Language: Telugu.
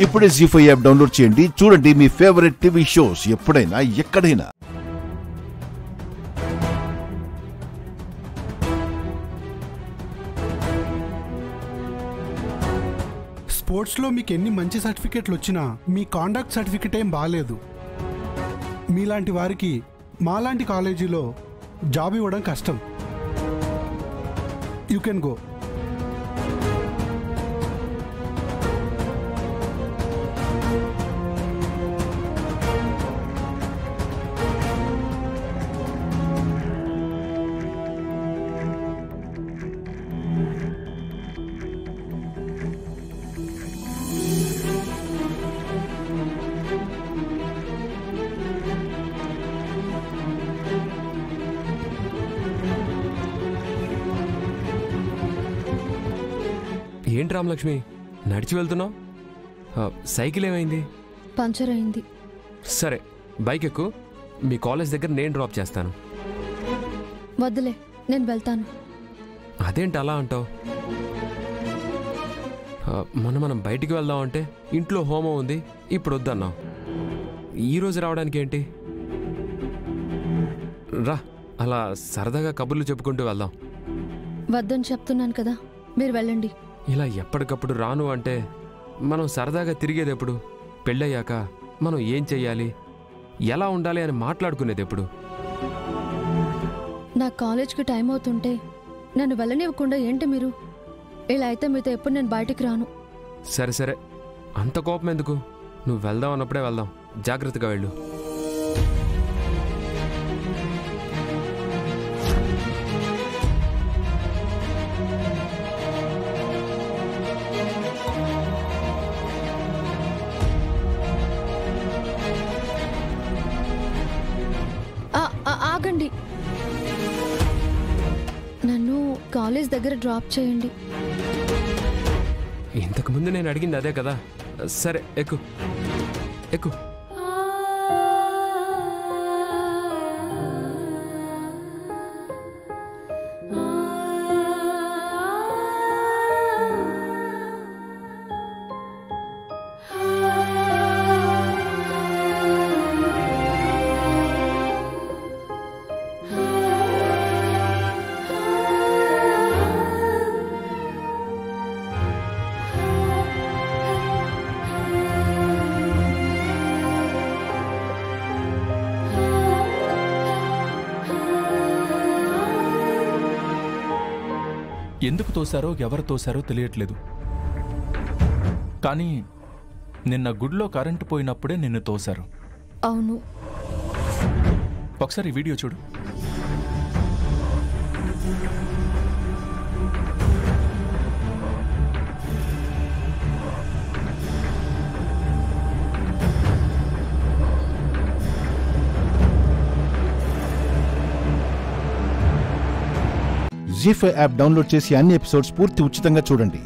ఇప్పుడే జీ5 యాప్ డౌన్లోడ్ చేయండి. చూడండి మీ ఫేవరెట్ టీవీ షోస్ ఎప్పుడైనా ఎక్కడైనా. స్పోర్ట్స్లో మీకు ఎన్ని మంచి సర్టిఫికెట్లు వచ్చినా మీ కాండక్ట్ సర్టిఫికెట్ ఏం బాగాలేదు. మీలాంటి వారికి మాలాంటి కాలేజీలో జాబ్ ఇవ్వడం కష్టం. You can go. ఏంటి రామలక్ష్మి, నడిచి వెళ్తున్నావు? సైకిల్ ఏమైంది? పంచర్ అయింది. సరే, బైక్ ఎక్కు, మీ కాలేజ్ దగ్గర నేను డ్రాప్ చేస్తాను. వద్దులే, నేను వెళ్తాను. అదేంటి అలా అంటావు? మొన్న మనం బయటికి వెళ్దాం అంటే ఇంట్లో హోమం ఉంది, ఇప్పుడు వద్దన్నావు. ఈరోజు రావడానికి ఏంటి? రా, అలా సరదాగా కబుర్లు చెప్పుకుంటూ వెళ్దాం. వద్దని చెప్తున్నాను కదా, మీరు వెళ్ళండి. ఇలా ఎప్పటికప్పుడు రాను అంటే మనం సరదాగా తిరిగేది ఎప్పుడు? పెళ్ళయ్యాక మనం ఏం చెయ్యాలి, ఎలా ఉండాలి అని మాట్లాడుకునేది ఎప్పుడు? నా కాలేజ్కి టైం అవుతుంటే నన్ను వెళ్ళనివ్వకుండా ఏంటి మీరు? ఇలా అయితే మీతో ఎప్పుడు నేను బయటికి రాను. సరే సరే, అంత కోపం ఎందుకు? నువ్వు వెళ్దాం అన్నప్పుడే వెళ్దాం, జాగ్రత్తగా వెళ్ళు. ఆగండి, నన్ను కాలేజ్ దగ్గర డ్రాప్ చేయండి. ఇంతకుముందు నేను అడిగింది అదే కదా. సరే, ఎక్కు ఎక్కు. ఎందుకు తోశారో ఎవరు తోశారో తెలియట్లేదు, కానీ నిన్న గుడిలో కరెంటు పోయినప్పుడే నిన్ను తోశారు. అవును. ఒకసారి వీడియో చూడు. జీ5 యాప్ డౌన్లోడ్ చేసి అన్ని ఎపిసోడ్స్ పూర్తి ఉచితంగా చూడండి.